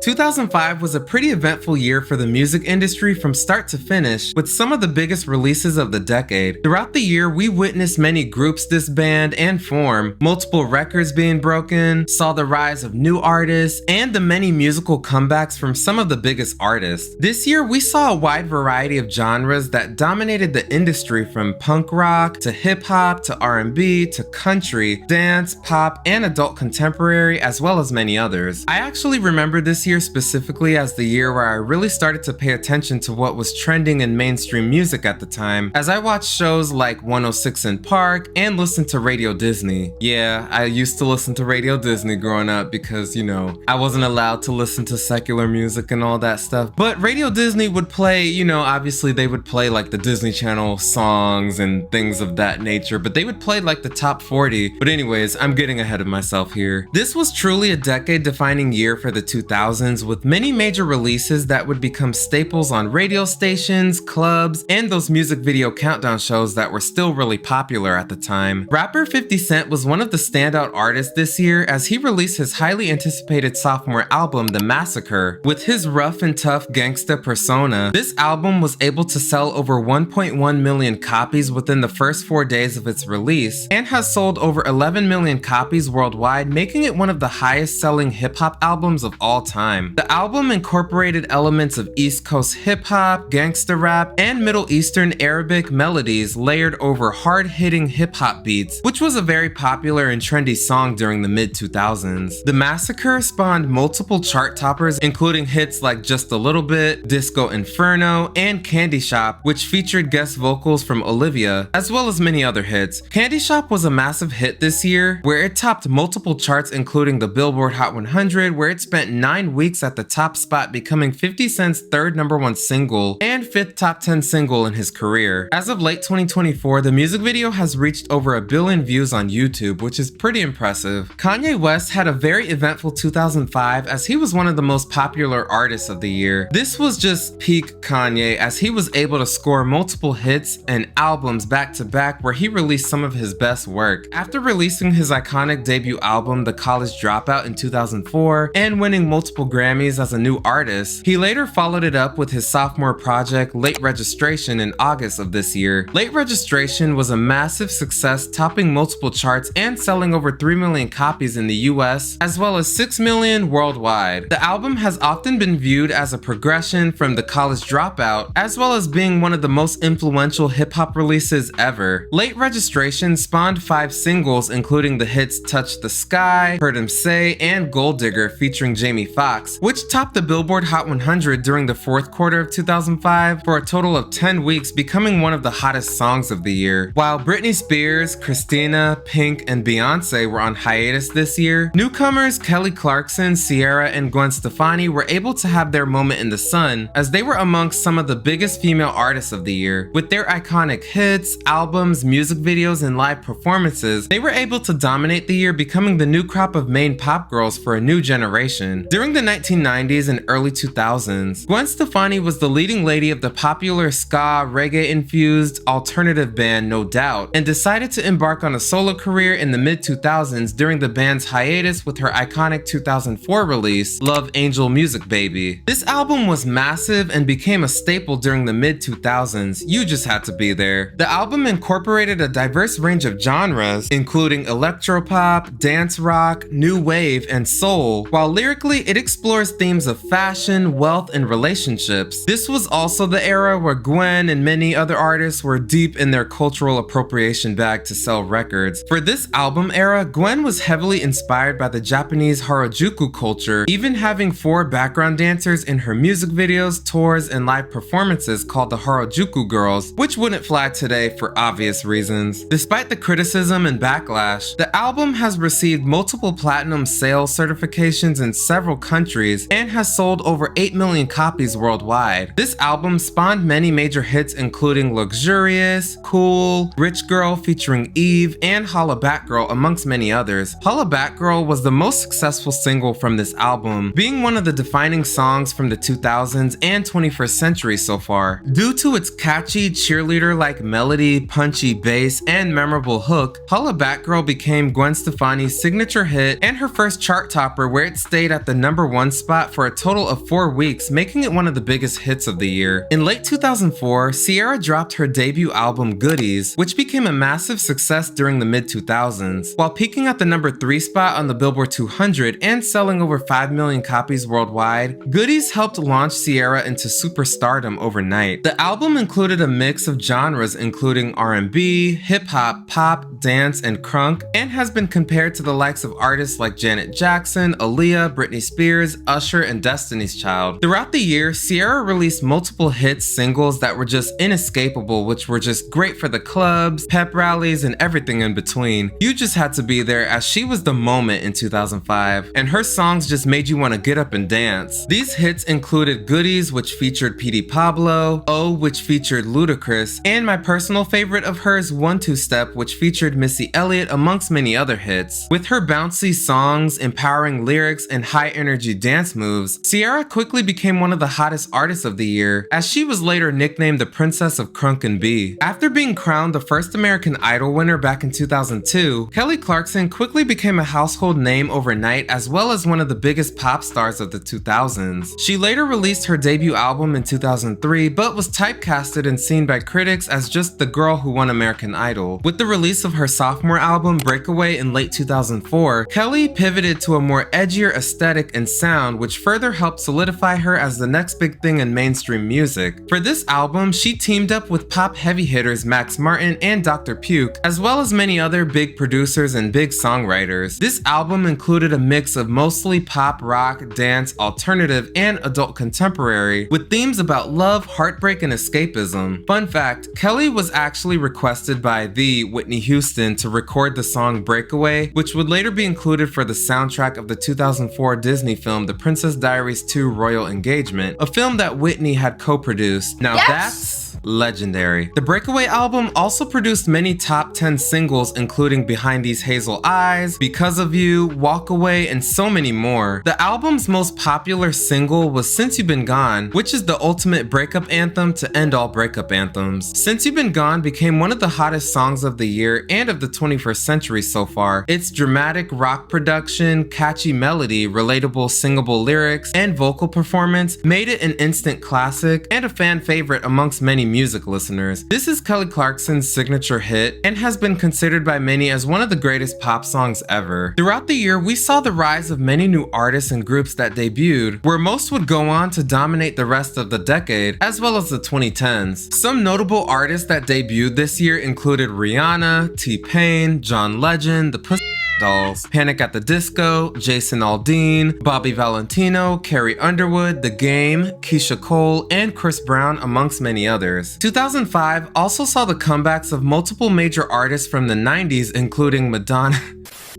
2005 was a pretty eventful year for the music industry from start to finish, with some of the biggest releases of the decade. Throughout the year, we witnessed many groups disband and form, multiple records being broken, saw the rise of new artists, and the many musical comebacks from some of the biggest artists. This year, we saw a wide variety of genres that dominated the industry, from punk rock to hip-hop to R&B to country, dance, pop, and adult contemporary, as well as many others. I actually remember this year specifically as the year where I really started to pay attention to what was trending in mainstream music at the time, as I watched shows like 106 in Park and listened to Radio Disney. Yeah, I used to listen to Radio Disney growing up because, you know, I wasn't allowed to listen to secular music and all that stuff. But Radio Disney would play, you know, obviously they would play like the Disney Channel songs and things of that nature, but they would play like the top 40. But anyways, I'm getting ahead of myself here. This was truly a decade-defining year for the 2000s, with many major releases that would become staples on radio stations, clubs, and those music video countdown shows that were still really popular at the time. Rapper 50 Cent was one of the standout artists this year as he released his highly anticipated sophomore album, The Massacre. With his rough and tough gangsta persona, this album was able to sell over 1.1 million copies within the first 4 days of its release, and has sold over 11 million copies worldwide, making it one of the highest selling hip-hop albums of all time. The album incorporated elements of East Coast hip-hop, gangsta rap, and Middle Eastern Arabic melodies layered over hard-hitting hip-hop beats, which was a very popular and trendy song during the mid-2000s. The Massacre spawned multiple chart toppers, including hits like Just a Little Bit, Disco Inferno, and Candy Shop, which featured guest vocals from Olivia, as well as many other hits. Candy Shop was a massive hit this year, where it topped multiple charts, including the Billboard Hot 100, where it spent 9 weeks at the top spot, becoming 50 Cent's third #1 single and 5th top 10 single in his career. As of late 2024, the music video has reached over 1 billion views on YouTube, which is pretty impressive. Kanye West had a very eventful 2005 as he was one of the most popular artists of the year. This was just peak Kanye, as he was able to score multiple hits and albums back to back where he released some of his best work. After releasing his iconic debut album, The College Dropout, in 2004 and winning multiple Grammys as a new artist, he later followed it up with his sophomore project, Late Registration, in August of this year. Late Registration was a massive success, topping multiple charts and selling over 3 million copies in the US, as well as 6 million worldwide. The album has often been viewed as a progression from The College Dropout, as well as being one of the most influential hip-hop releases ever. Late Registration spawned 5 singles, including the hits Touch the Sky, Heard Him Say, and Gold Digger featuring Jamie Foxx, which topped the Billboard Hot 100 during the 4th quarter of 2005 for a total of 10 weeks, becoming one of the hottest songs of the year. While Britney Spears, Christina, Pink, and Beyonce were on hiatus this year, newcomers Kelly Clarkson, Ciara, and Gwen Stefani were able to have their moment in the sun, as they were amongst some of the biggest female artists of the year. With their iconic hits, albums, music videos, and live performances, they were able to dominate the year, becoming the new crop of main pop girls for a new generation. During the 1990s and early 2000s, Gwen Stefani was the leading lady of the popular ska, reggae-infused alternative band No Doubt, and decided to embark on a solo career in the mid-2000s during the band's hiatus with her iconic 2004 release, Love Angel Music Baby. This album was massive and became a staple during the mid-2000s. You just had to be there. The album incorporated a diverse range of genres, including electropop, dance rock, new wave, and soul, while lyrically it explores themes of fashion, wealth, and relationships. This was also the era where Gwen and many other artists were deep in their cultural appropriation bag to sell records. For this album era, Gwen was heavily inspired by the Japanese Harajuku culture, even having 4 background dancers in her music videos, tours, and live performances called the Harajuku Girls, which wouldn't fly today for obvious reasons. Despite the criticism and backlash, the album has received multiple platinum sales certifications in several countries and has sold over 8 million copies worldwide. This album spawned many major hits, including Luxurious, Cool, Rich Girl featuring Eve, and Holla Back Girl, amongst many others. Holla Back Girl was the most successful single from this album, being one of the defining songs from the 2000s and 21st century so far. Due to its catchy, cheerleader-like melody, punchy bass, and memorable hook, Holla Back Girl became Gwen Stefani's signature hit and her first chart topper, where it stayed at the #1 spot for a total of 4 weeks, making it one of the biggest hits of the year. In late 2004, Ciara dropped her debut album Goodies, which became a massive success during the mid-2000s. While peaking at the #3 spot on the Billboard 200 and selling over 5 million copies worldwide, Goodies helped launch Ciara into superstardom overnight. The album included a mix of genres including R&B, hip-hop, pop, dance, and crunk, and has been compared to the likes of artists like Janet Jackson, Aaliyah, Britney Spears, Usher, and Destiny's Child. Throughout the year, Ciara released multiple hit singles that were just inescapable, which were just great for the clubs, pep rallies, and everything in between. You just had to be there, as she was the moment in 2005, and her songs just made you want to get up and dance. These hits included Goodies, which featured P.D. Pablo, Oh, which featured Ludacris, and my personal favorite of hers, 1-2 Step, which featured Missy Elliott, amongst many other hits. With her bouncy songs, empowering lyrics, and high-energy dance moves, Ciara quickly became one of the hottest artists of the year, as she was later nicknamed the Princess of Crunk and B. After being crowned the first American Idol winner back in 2002, Kelly Clarkson quickly became a household name overnight, as well as one of the biggest pop stars of the 2000s. She later released her debut album in 2003, but was typecasted and seen by critics as just the girl who won American Idol. With the release of her sophomore album Breakaway in late 2004, Kelly pivoted to a more edgier aesthetic and sound, which further helped solidify her as the next big thing in mainstream music. For this album, she teamed up with pop heavy hitters Max Martin and Dr. Puke, as well as many other big producers and big songwriters. This album included a mix of mostly pop, rock, dance, alternative, and adult contemporary, with themes about love, heartbreak, and escapism. Fun fact, Kelly was actually requested by the Whitney Houston to record the song Breakaway, which would later be included for the soundtrack of the 2004 Disney film The Princess Diaries 2 Royal Engagement, a film that Whitney had co-produced. Now that's legendary. The Breakaway album also produced many top 10 singles, including Behind These Hazel Eyes, Because of You, Walk Away, and so many more. The album's most popular single was Since You've Been Gone, which is the ultimate breakup anthem to end all breakup anthems. Since You've Been Gone became one of the hottest songs of the year and of the 21st century so far. Its dramatic rock production, catchy melody, relatable singable lyrics, and vocal performance made it an instant classic and a fan favorite amongst many music listeners. This is Kelly Clarkson's signature hit and has been considered by many as one of the greatest pop songs ever. Throughout the year, we saw the rise of many new artists and groups that debuted, where most would go on to dominate the rest of the decade, as well as the 2010s. Some notable artists that debuted this year included Rihanna, T-Pain, John Legend, the Dolls, Panic at the Disco, Jason Aldean, Bobby Valentino, Carrie Underwood, The Game, Keisha Cole, and Chris Brown, amongst many others. 2005 also saw the comebacks of multiple major artists from the 90s, including Madonna.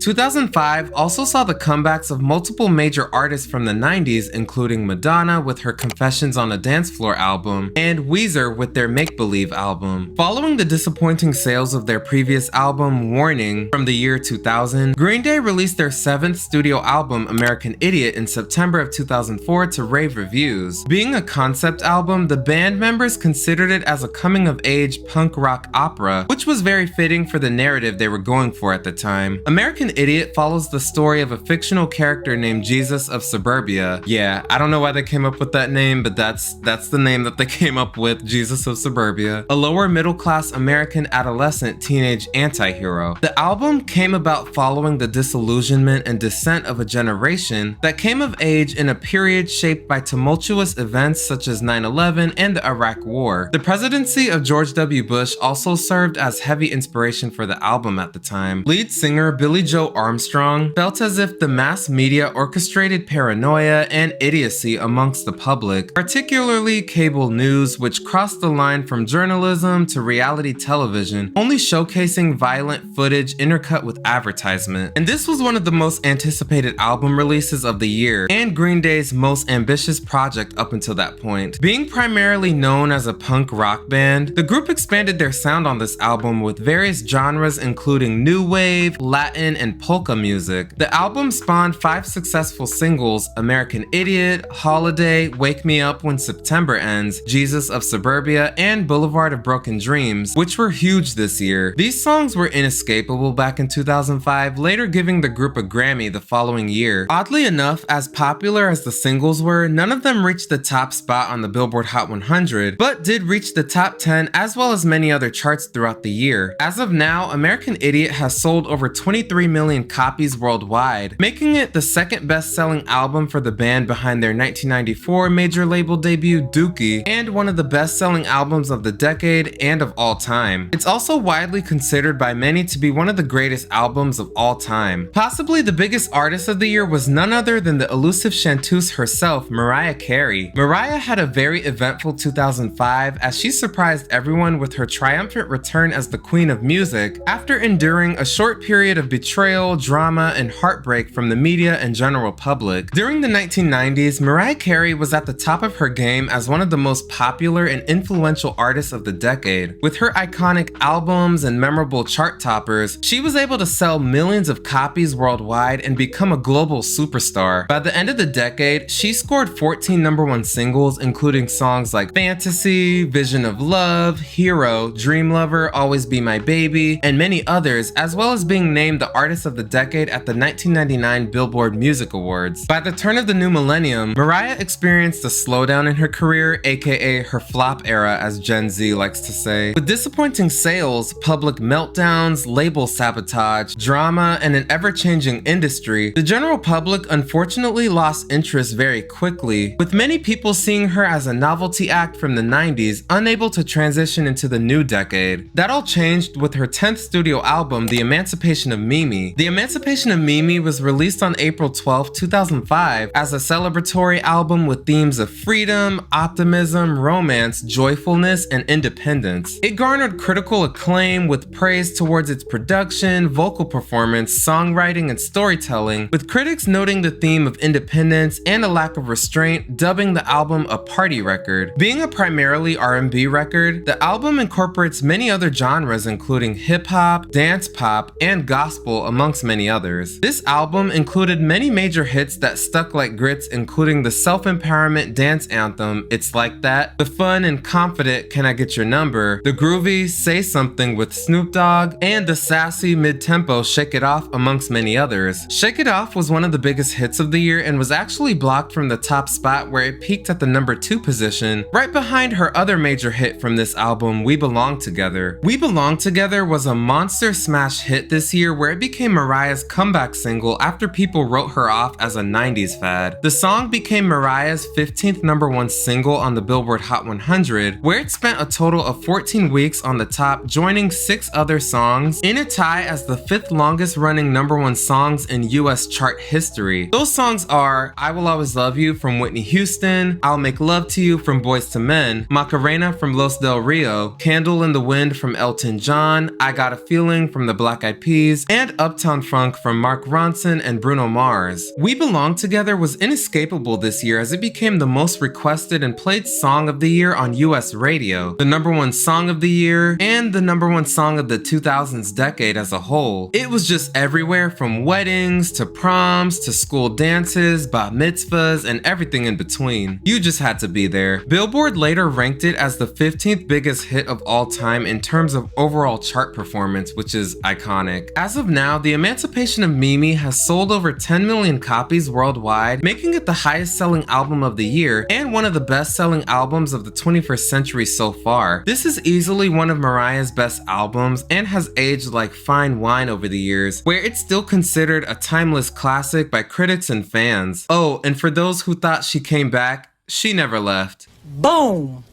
2005 also saw the comebacks of multiple major artists from the 90s, including Madonna with her Confessions on a Dance Floor album, and Weezer with their Make Believe album. Following the disappointing sales of their previous album, Warning, from the year 2000, Green Day released their 7th studio album, American Idiot, in September of 2004 to rave reviews. Being a concept album, the band members considered it as a coming-of-age punk rock opera, which was very fitting for the narrative they were going for at the time. American Idiot follows the story of a fictional character named Jesus of Suburbia. Yeah, I don't know why they came up with that name, but that's the name that they came up with, Jesus of Suburbia. A lower middle class American adolescent teenage anti-hero. The album came about following the disillusionment and descent of a generation that came of age in a period shaped by tumultuous events such as 9/11 and the Iraq War. The presidency of George W. Bush also served as heavy inspiration for the album at the time. Lead singer Billy Joe Armstrong felt as if the mass media orchestrated paranoia and idiocy amongst the public, particularly cable news, which crossed the line from journalism to reality television, only showcasing violent footage intercut with advertisement. And this was one of the most anticipated album releases of the year, and Green Day's most ambitious project up until that point. Being primarily known as a punk rock band, the group expanded their sound on this album with various genres including new wave, Latin, and polka music. The album spawned 5 successful singles: American Idiot, Holiday, Wake Me Up When September Ends, Jesus of Suburbia, and Boulevard of Broken Dreams, which were huge this year. These songs were inescapable back in 2005, later giving the group a Grammy the following year. Oddly enough, as popular as the singles were, none of them reached the top spot on the Billboard Hot 100, but did reach the top 10 as well as many other charts throughout the year. As of now, American Idiot has sold over 23 million copies worldwide, making it the second best-selling album for the band behind their 1994 major label debut Dookie, and one of the best-selling albums of the decade and of all time. It's also widely considered by many to be one of the greatest albums of all time. Possibly the biggest artist of the year was none other than the elusive chanteuse herself, Mariah Carey. Mariah had a very eventful 2005 as she surprised everyone with her triumphant return as the Queen of Music after enduring a short period of betrayal, drama, and heartbreak from the media and general public. During the 1990s, Mariah Carey was at the top of her game as one of the most popular and influential artists of the decade. With her iconic albums and memorable chart toppers, she was able to sell millions of copies worldwide and become a global superstar. By the end of the decade, she scored 14 #1 singles, including songs like Fantasy, Vision of Love, Hero, Dream Lover, Always Be My Baby, and many others, as well as being named the Artist of the Decade at the 1999 Billboard Music Awards. By the turn of the new millennium, Mariah experienced a slowdown in her career, aka her flop era as Gen Z likes to say. With disappointing sales, public meltdowns, label sabotage, drama, and an ever-changing industry, the general public unfortunately lost interest very quickly, with many people seeing her as a novelty act from the 90s, unable to transition into the new decade. That all changed with her 10th studio album, The Emancipation of Mimi. The Emancipation of Mimi was released on April 12, 2005 as a celebratory album with themes of freedom, optimism, romance, joyfulness, and independence. It garnered critical acclaim with praise towards its production, vocal performance, songwriting, and storytelling, with critics noting the theme of independence and a lack of restraint, dubbing the album a party record. Being a primarily R&B record, the album incorporates many other genres including hip-hop, dance pop, and gospel, amongst many others. This album included many major hits that stuck like grits, including the self-empowerment dance anthem, It's Like That, the fun and confident Can I Get Your Number, the groovy Say Something with Snoop Dogg, and the sassy mid-tempo Shake It Off, amongst many others. Shake It Off was one of the biggest hits of the year and was actually blocked from the top spot where it peaked at the #2 position, right behind her other major hit from this album, We Belong Together. We Belong Together was a monster smash hit this year where it became Mariah's comeback single after people wrote her off as a 90s fad. The song became Mariah's 15th #1 single on the Billboard Hot 100, where it spent a total of 14 weeks on the top, joining 6 other songs in a tie as the 5th longest running #1 songs in US chart history. Those songs are I Will Always Love You from Whitney Houston, I'll Make Love to You from Boyz II Men, Macarena from Los Del Rio, Candle in the Wind from Elton John, I Got a Feeling from the Black Eyed Peas, and Uptown Funk from Mark Ronson and Bruno Mars. We Belong Together was inescapable this year as it became the most requested and played song of the year on US radio, the #1 song of the year, and the #1 song of the 2000s decade as a whole. It was just everywhere from weddings to proms to school dances, bat mitzvahs, and everything in between. You just had to be there. Billboard later ranked it as the 15th biggest hit of all time in terms of overall chart performance, which is iconic. As of now, The Emancipation of Mimi has sold over 10 million copies worldwide, making it the highest selling album of the year and one of the best selling albums of the 21st century so far. This is easily one of Mariah's best albums and has aged like fine wine over the years, where it's still considered a timeless classic by critics and fans. Oh, and for those who thought she came back, she never left. Boom!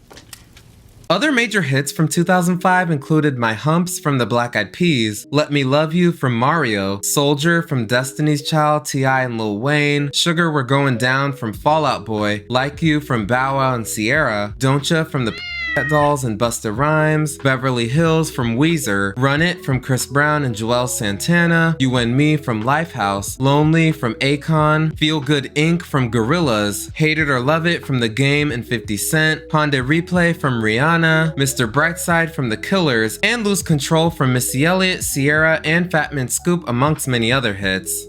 Other major hits from 2005 included My Humps from the Black Eyed Peas, Let Me Love You from Mario, Soldier from Destiny's Child, T.I. and Lil Wayne, Sugar We're Going Down from Fall Out Boy, Like You from Bow Wow and Ciara, Don't Ya from the Dolls and Busta Rhymes, Beverly Hills from Weezer, Run It from Chris Brown and Joel Santana, You and Me from Lifehouse, Lonely from Akon, Feel Good Inc. from Gorillaz, Hate It or Love It from The Game and 50 Cent, Honda Replay from Rihanna, Mr. Brightside from The Killers, and Lose Control from Missy Elliott, Ciara, and Fat Man Scoop, amongst many other hits.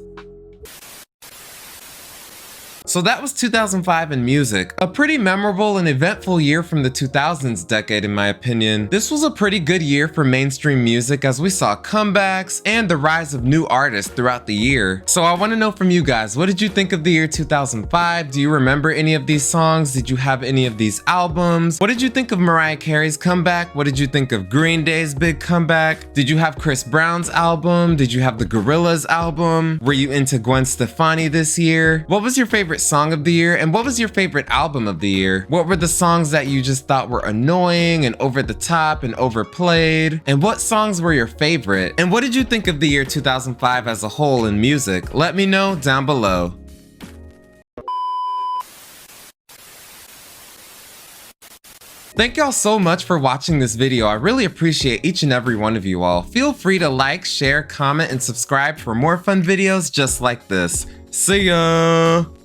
So that was 2005 in music. A pretty memorable and eventful year from the 2000s decade in my opinion. This was a pretty good year for mainstream music as we saw comebacks and the rise of new artists throughout the year. So I want to know from you guys, what did you think of the year 2005? Do you remember any of these songs? Did you have any of these albums? What did you think of Mariah Carey's comeback? What did you think of Green Day's big comeback? Did you have Chris Brown's album? Did you have the Gorillaz album? Were you into Gwen Stefani this year? What was your favorite song of the year, and what was your favorite album of the year? What were the songs that you just thought were annoying and over the top and overplayed? And what songs were your favorite? And what did you think of the year 2005 as a whole in music? Let me know down below. Thank y'all so much for watching this video. I really appreciate each and every one of you all. Feel free to like, share, comment, and subscribe for more fun videos just like this. See ya!